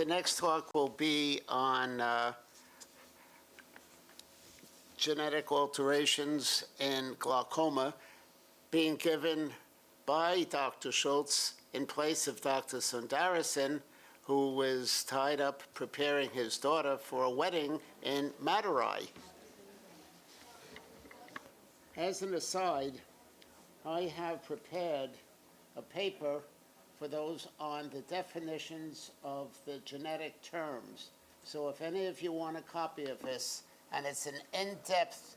The next talk will be on genetic alterations in glaucoma, being given by Dr. Schultz in place of Dr. Sundaresan, who was tied up preparing his daughter for a wedding in Madurai. As an aside, I have prepared a paper for those on the definitions of the genetic terms. So if any of you want a copy of this, and it's an in-depth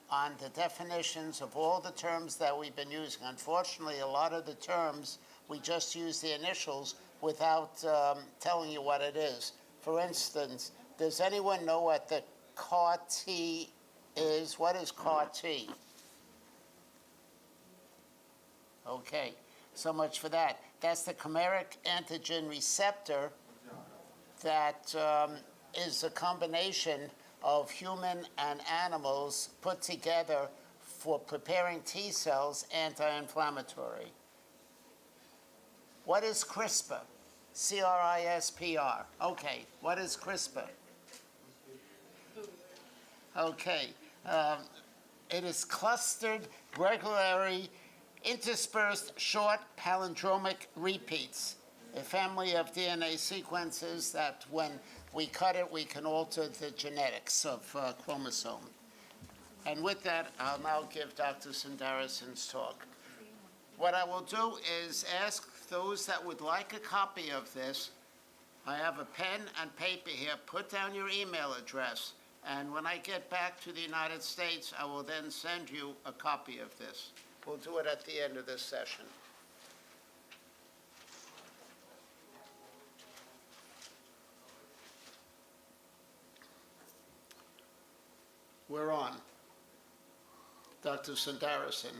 on the definitions of all the terms that we've been using. Unfortunately, a lot of the terms, we just use the initials without telling you what it is. For instance, does anyone know what the CAR-T is? What is CAR-T? Okay, so much for that. That's the chimeric antigen receptor that is a combination of human and animals put together for preparing T cells anti-inflammatory. What is CRISPR? C-R-I-S-P-R. Okay, what is CRISPR? Okay, it is clustered, regularly interspersed short palindromic repeats, a family of DNA sequences that when we cut it, we can alter the genetics of chromosome. And with that, I'll now give Dr. Sundaresan's talk. What I will do is ask those that would like a copy of this. I have a pen and paper here. Put down your email address, and when I get back to the United States, I will then send you a copy of this. We'll do it at the end of this session. We're on. Dr. Sundaresan.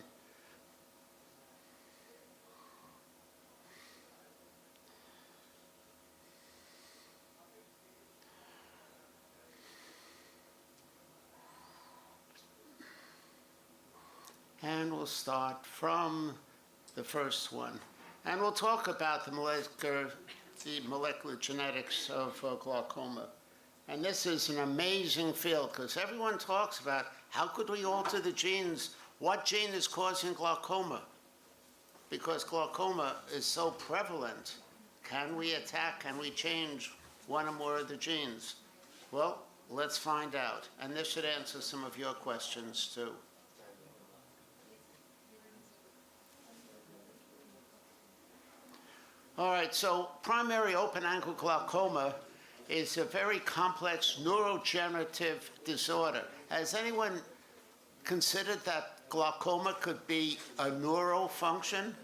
And we'll start from the first one. And we'll talk about the molecular genetics of glaucoma. And this is an amazing field because everyone talks about how could we alter the genes? What gene is causing glaucoma? Because glaucoma is so prevalent. Can we change one or more of the genes? Well, let's find out. And this should answer some of your questions too. All right, so primary open-angle glaucoma is a very complex neurodegenerative disorder. Has anyone considered that glaucoma could be a neural function?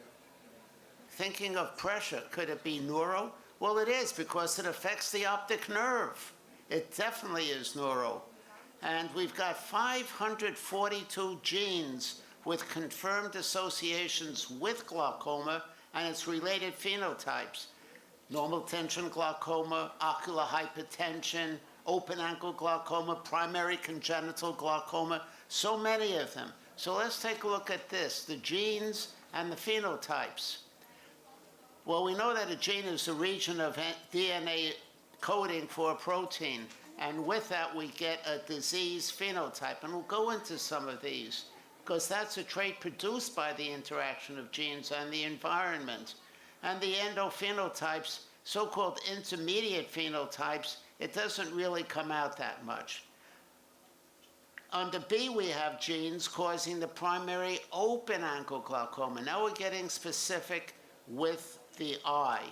Thinking of pressure, could it be neural? Well, it is because it affects the optic nerve. It definitely is neural. And we've got 542 genes with confirmed associations with glaucoma and its related phenotypes. Normal tension glaucoma, ocular hypertension, open-angle glaucoma, primary congenital glaucoma, so many of them. So let's take a look at this, the genes and the phenotypes. Well, we know that a gene is a region of DNA coding for a protein, and with that we get a disease phenotype, and we'll go into some of these, because that's a trait produced by the interaction of genes and the environment. And the endophenotypes, so-called intermediate phenotypes, it doesn't really come out that much. Under B, we have genes causing the primary open-angle glaucoma. Now we're getting specific with the eye.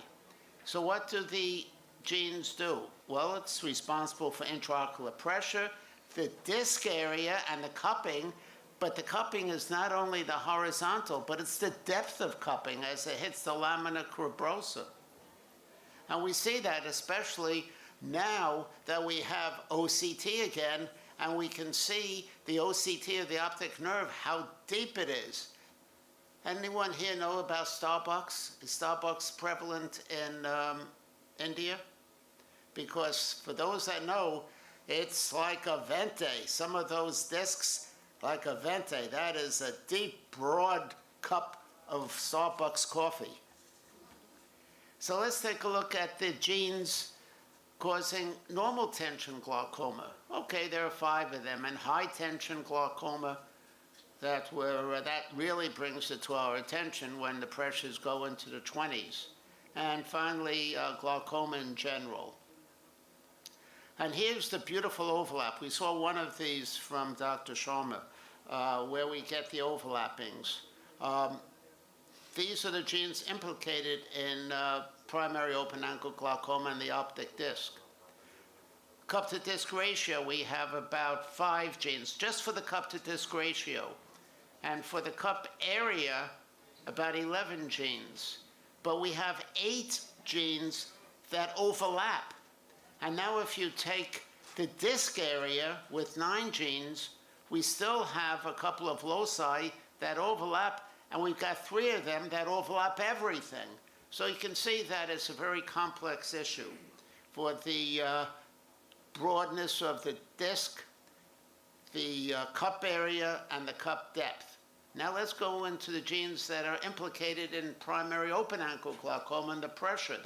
So what do the genes do? Well, it's responsible for intraocular pressure, the disc area, and the cupping. But the cupping is not only the horizontal, but it's the depth of cupping as it hits the lamina cribrosa. And we see that especially now that we have OCT again, and we can see the OCT of the optic nerve, how deep it is. Anyone here know about Starbucks? Is Starbucks prevalent in India? Because for those that know, it's like a vente. Some of those discs, like a vente, that is a deep, broad cup of Starbucks coffee. So let's take a look at the genes causing normal tension glaucoma. Okay, there are 5 of them, and high tension glaucoma that really brings it to our attention when the pressures go into the 20s. And finally, glaucoma in general. And here's the beautiful overlap. We saw one of these from Dr. Sharma, where we get the overlappings. These are the genes implicated in primary open-angle glaucoma and the optic disc. Cup-to-disc ratio, we have about 5 genes, just for the cup-to-disc ratio. And for the cup area, about 11 genes. But we have 8 genes that overlap. And now if you take the disc area with 9 genes, we still have a couple of loci that overlap, and we've got 3 of them that overlap everything. So you can see that it's a very complex issue for the broadness of the disc, the cup area, and the cup depth. Now let's go into the genes that are implicated in primary open-angle glaucoma and the pressure.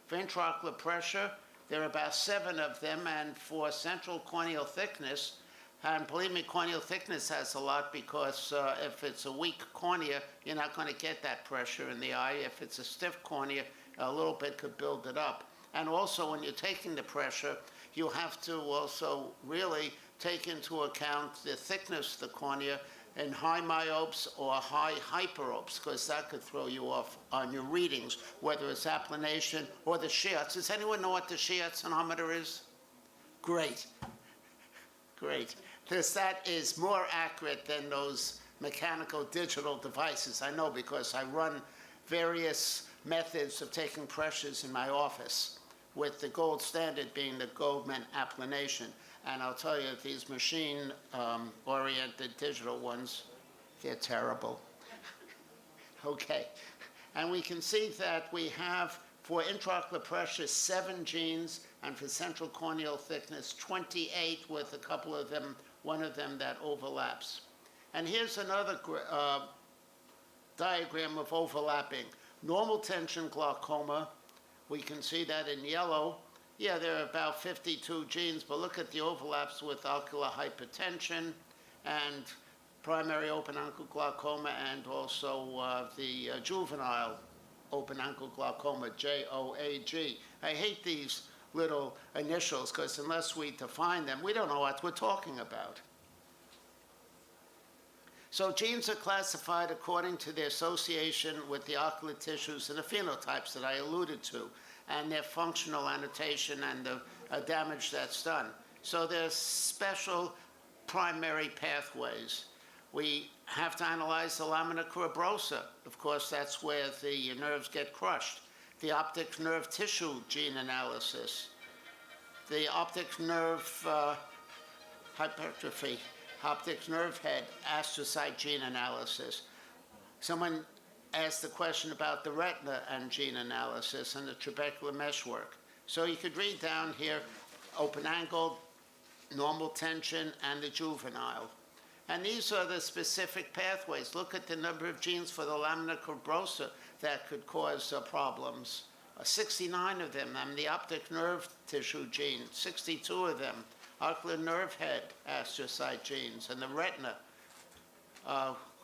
For intraocular pressure, there are about 7 of them, and for central corneal thickness, and believe me, corneal thickness has a lot because if it's a weak cornea, you're not going to get that pressure in the eye. If it's a stiff cornea, a little bit could build it up. And also, when you're taking the pressure, you have to also really take into account the thickness of the cornea in high myopes or high hyperopes, because that could throw you off on your readings, whether it's applanation or the Schiartz. Does anyone know what the Schiartz tonometer is? Great. Great. Because that is more accurate than those mechanical digital devices. I know because I run various methods of taking pressures in my office, with the gold standard being the Goldman applanation. And I'll tell you, these machine-oriented digital ones, they're terrible. Okay. And we can see that we have, for intraocular pressure, 7 genes, and for central corneal thickness, 28, with a couple of them, one of them that overlaps. And here's another diagram of overlapping. Normal tension glaucoma, we can see that in yellow. Yeah, there are about 52 genes, but look at the overlaps with ocular hypertension and primary open-angle glaucoma, and also the juvenile open-angle glaucoma, JOAG. I hate these little initials because unless we define them, we don't know what we're talking about. So genes are classified according to their association with the ocular tissues and the phenotypes that I alluded to, and their functional annotation and the damage that's done. So there's special primary pathways. We have to analyze the lamina cribrosa. Of course, that's where the nerves get crushed. The optic nerve tissue gene analysis. The optic nerve hypertrophy, optic nerve head astrocyte gene analysis. Someone asked the question about the retina and gene analysis and the trabecular meshwork. So you could read down here, open angle, normal tension, and the juvenile. And these are the specific pathways. Look at the number of genes for the lamina cribrosa that could cause problems. 69 of them, and the optic nerve tissue gene, 62 of them, ocular nerve head astrocyte genes, and the retina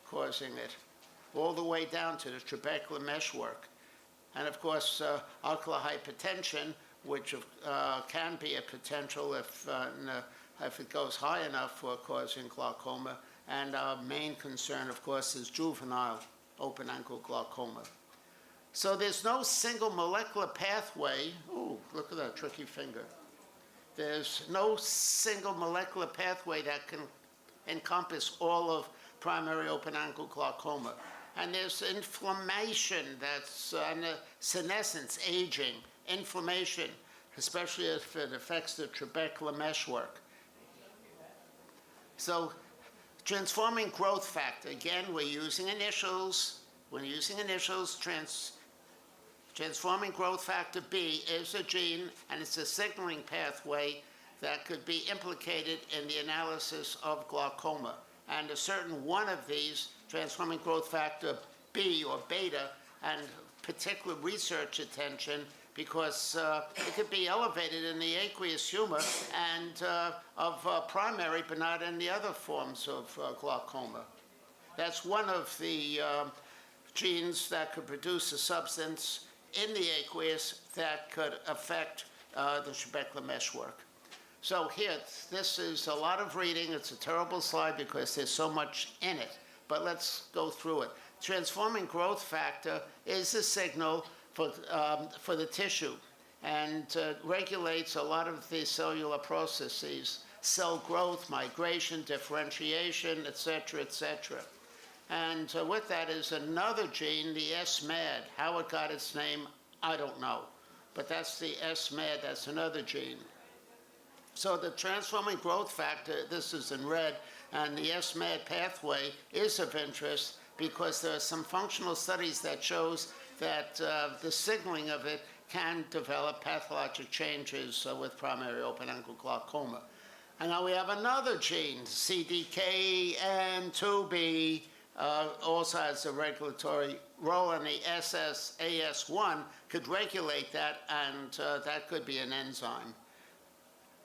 causing it, all the way down to the trabecular meshwork. And of course, ocular hypertension, which can be a potential if it goes high enough for causing glaucoma. And our main concern, of course, is juvenile open-angle glaucoma. So there's no single molecular pathway. Ooh, look at that tricky finger. There's no single molecular pathway that can encompass all of primary open-angle glaucoma. And there's inflammation, that's senescence, aging, inflammation, especially if it affects the trabecular meshwork. So transforming growth factor, again, we're using initials. Transforming growth factor B is a gene, and it's a signaling pathway that could be implicated in the analysis of glaucoma. And a certain one of these, transforming growth factor B or beta, and particular research attention because it could be elevated in the aqueous humor and of primary, but not in the other forms of glaucoma. That's one of the genes that could produce a substance in the aqueous that could affect the trabecular meshwork. So here, this is a lot of reading. It's a terrible slide because there's so much in it, but let's go through it. Transforming growth factor is a signal for the tissue and regulates a lot of the cellular processes, cell growth, migration, differentiation, et cetera, et cetera. And with that is another gene, the SMAD. How it got its name, I don't know. But that's the SMAD, that's another gene. So the transforming growth factor, this is in red, and the SMAD pathway is of interest because there are some functional studies that shows that the signaling of it can develop pathologic changes with primary open-angle glaucoma. And now we have another gene, CDKN2B, also has a regulatory role, and the AS1 could regulate that, and that could be an enzyme.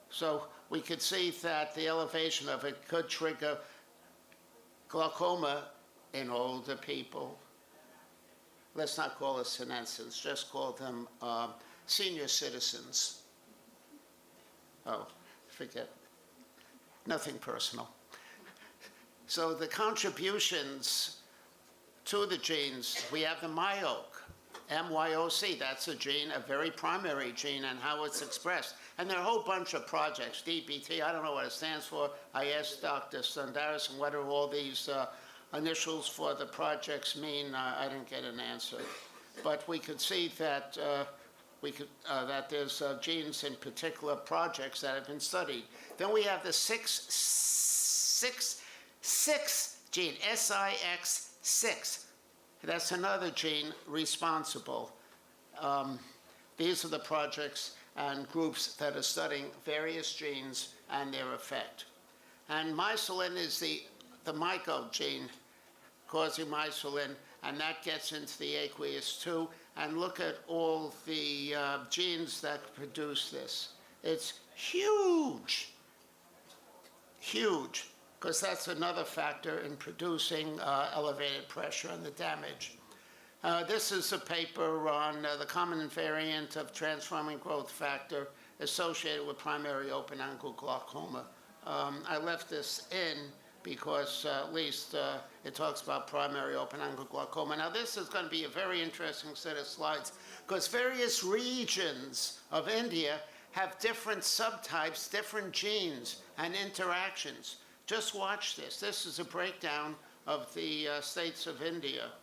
So we could see that the elevation of it could trigger glaucoma in older people. Let's not call it senescents, just call them senior citizens. Oh, forget, nothing personal. So the contributions to the genes, we have the MYOC, MYOC, that's a gene, a very primary gene, and how it's expressed. And there are a whole bunch of projects, DBT, I don't know what it stands for. I asked Dr. Sundaresan what are all these initials for the projects mean. I didn't get an answer. But we could see that that there's genes in particular projects that have been studied. Then we have the six gene, SIX6. That's another gene responsible. These are the projects and groups that are studying various genes and their effect. And myelin is the myco gene causing myelin, and that gets into the aqueous too. And look at all the genes that produce this. It's huge, huge, because that's another factor in producing elevated pressure and the damage. This is a paper on the common invariant of transforming growth factor associated with primary open-angle glaucoma. I left this in because at least it talks about primary open-angle glaucoma. Now this is going to be a very interesting set of slides because various regions of India have different subtypes, different genes and interactions. Just watch this. This is a breakdown of the states of India.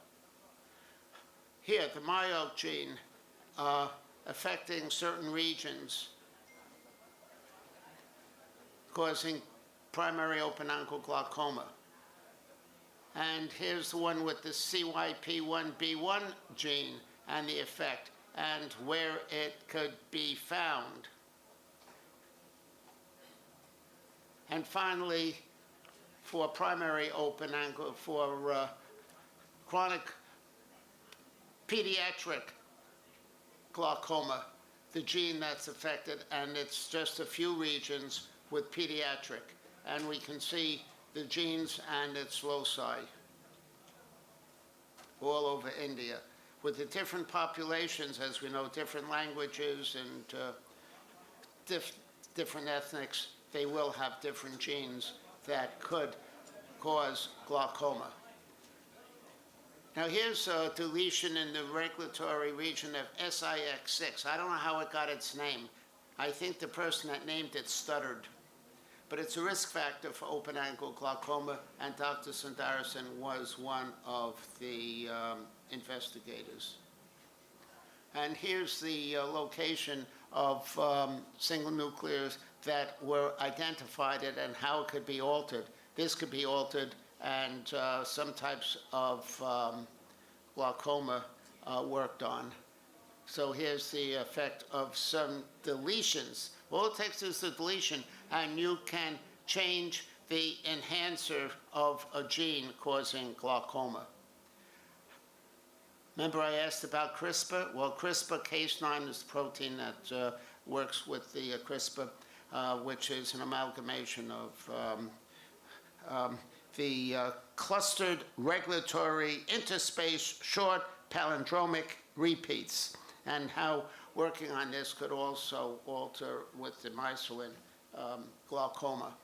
Here, the MYOC gene affecting certain regions, causing primary open-angle glaucoma. And here's the one with the CYP1B1 gene and the effect, and where it could be found. And finally, for primary open-angle, for chronic pediatric glaucoma, the gene that's affected, and it's just a few regions with pediatric. And we can see the genes and its loci all over India. With the different populations, as we know, different languages and different ethnics, they will have different genes that could cause glaucoma. Now here's a deletion in the regulatory region of SIX6. I don't know how it got its name. I think the person that named it stuttered. But it's a risk factor for open-angle glaucoma, and Dr. Sundaresan was one of the investigators. And here's the location of single nuclears that were identified and how it could be altered. This could be altered, and some types of glaucoma worked on. So here's the effect of some deletions. All it takes is a deletion, and you can change the enhancer of a gene causing glaucoma. Remember I asked about CRISPR? Well, CRISPR Cas9 is the protein that works with the CRISPR, which is an amalgamation of the clustered regulatory interspace short palindromic repeats, and how working on this could also alter with the myelin glaucoma.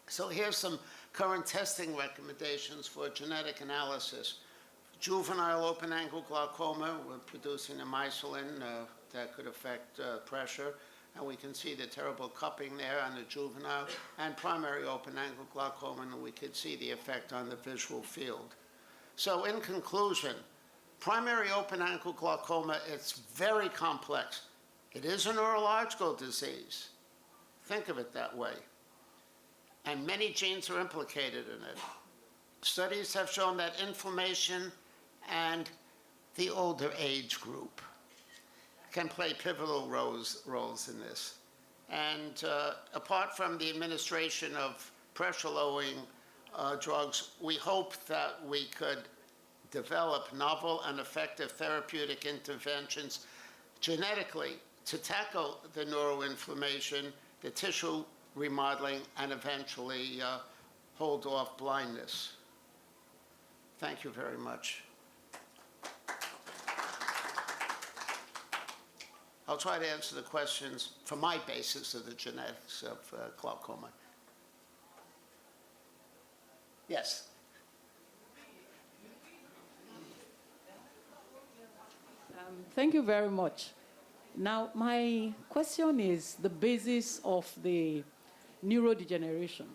So here's some current testing recommendations for genetic analysis. Juvenile open-angle glaucoma, we're producing a myelin that could affect pressure, and we can see the terrible cupping there on the juvenile, and primary open-angle glaucoma, and we could see the effect on the visual field. So in conclusion, primary open-angle glaucoma, it's very complex. It is a neurological disease. Think of it that way. And many genes are implicated in it. Studies have shown that inflammation and the older age group can play pivotal roles in this. And apart from the administration of pressure-lowering drugs, we hope that we could develop novel and effective therapeutic interventions genetically to tackle the neuroinflammation, the tissue remodeling, and eventually hold off blindness. Thank you very much. I'll try to answer the questions from my basis of the genetics of glaucoma. Yes? Thank you very much. Now, my question is the basis of the neurodegeneration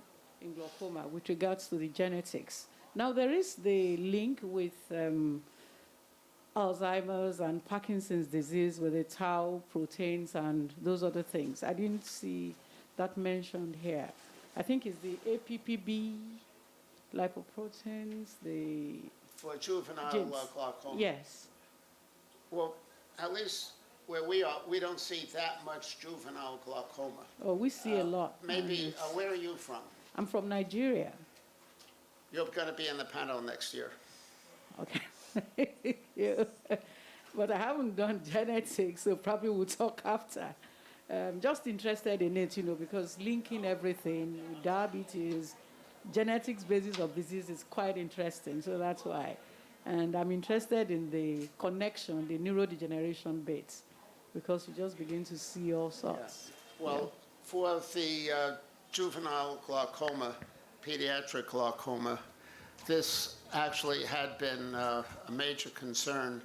in glaucoma with regards to the genetics. Now, there is the link with Alzheimer's and Parkinson's disease with the tau proteins and those other things. I didn't see that mentioned here. I think it's the APPB lipoproteins, the... For juvenile glaucoma? Yes. Well, at least where we are, we don't see that much juvenile glaucoma. Oh, we see a lot. Maybe, where are you from? I'm from Nigeria. You're going to be in the panel next year. Okay. Yeah. But I haven't done genetics, so probably we'll talk after. Just interested in it, because linking everything, diabetes, genetics basis of disease is quite interesting, so that's why. And I'm interested in the connection, the neurodegeneration bits, because you just begin to see all sorts. Yeah. Well, for the juvenile glaucoma, pediatric glaucoma, this actually had been a major concern.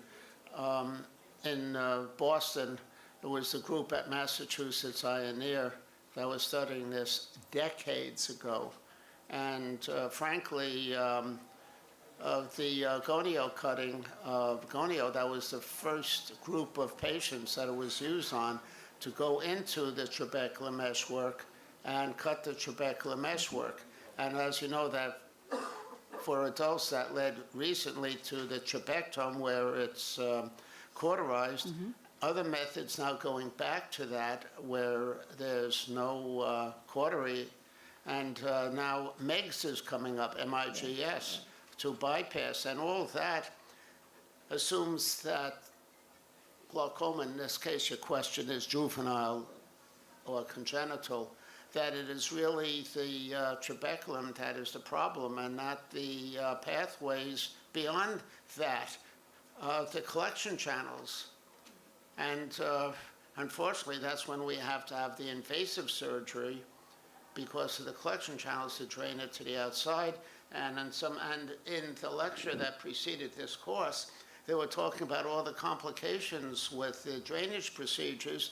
In Boston, there was a group at Massachusetts Eye and Ear that was studying this decades ago. And frankly, the gonio cutting of gonio, that was the first group of patients that it was used on to go into the trabecular meshwork and cut the trabecular meshwork. And as you know, that for adults, that led recently to the trabectome, where it's cauterized. Mm-hmm. Other methods now going back to that, where there's no cautery, and now MEGS is coming up, MIGS, to bypass, and all of that assumes that glaucoma, in this case your question is juvenile or congenital, that it is really the trabeculum that is the problem, and not the pathways beyond that, the collection channels. And unfortunately, that's when we have to have the invasive surgery because of the collection channels to drain it to the outside. And in the lecture that preceded this course, they were talking about all the complications with the drainage procedures.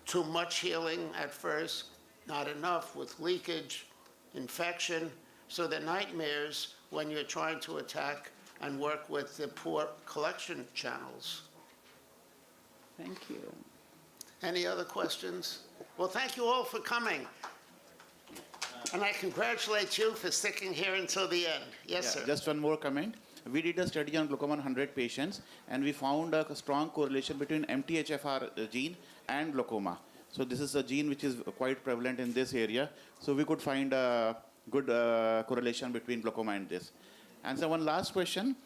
Too much healing at first, not enough with leakage, infection. So the nightmares when you're trying to attack and work with the poor collection channels. Thank you. Any other questions? Well, thank you all for coming. And I congratulate you for sticking here until the end. Yes, sir. Just one more comment. We did a study on glaucoma on 100 patients, and we found a strong correlation between MTHFR gene and glaucoma. So this is a gene which is quite prevalent in this area. So we could find a good correlation between glaucoma and this. And so one last question.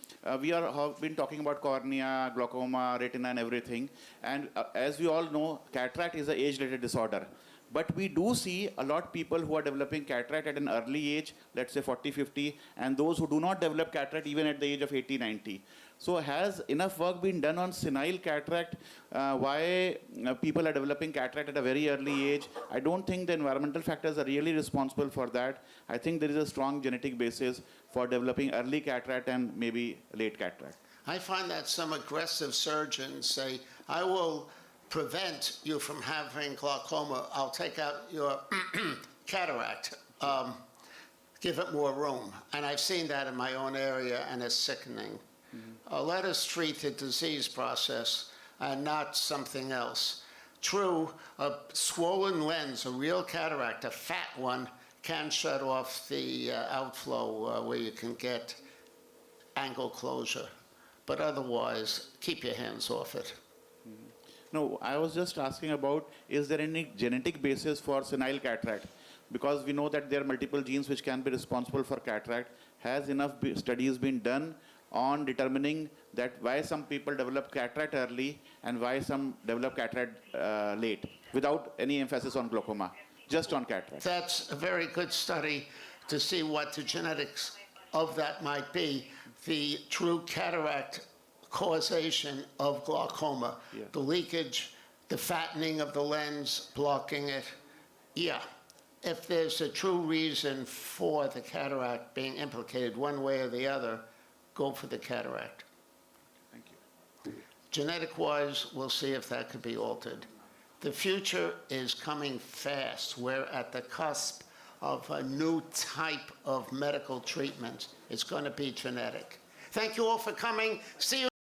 We have been talking about cornea, glaucoma, retina, and everything. And as we all know, cataract is an age-related disorder. But we do see a lot of people who are developing cataract at an early age, let's say 40, 50, and those who do not develop cataract even at the age of 80, 90. So has enough work been done on senile cataract? Why people are developing cataract at a very early age? I don't think the environmental factors are really responsible for that. I think there is a strong genetic basis for developing early cataract and maybe late cataract. I find that some aggressive surgeons say, I will prevent you from having glaucoma. I'll take out your cataract, give it more room. And I've seen that in my own area, and it's sickening. Let us treat the disease process and not something else. True, a swollen lens, a real cataract, a fat one, can shut off the outflow where you can get angle closure. But otherwise, keep your hands off it. No, I was just asking about, is there any genetic basis for senile cataract? Because we know that there are multiple genes which can be responsible for cataract. Has enough studies been done on determining that why some people develop cataract early and why some develop cataract late, without any emphasis on glaucoma, just on cataract? That's a very good study to see what the genetics of that might be. The true cataract causation of glaucoma, the leakage, the fattening of the lens, blocking it. Yeah, if there's a true reason for the cataract being implicated one way or the other, go for the cataract. Thank you. Genetic-wise, we'll see if that could be altered. The future is coming fast. We're at the cusp of a new type of medical treatment. It's going to be genetic. Thank you all for coming. See you.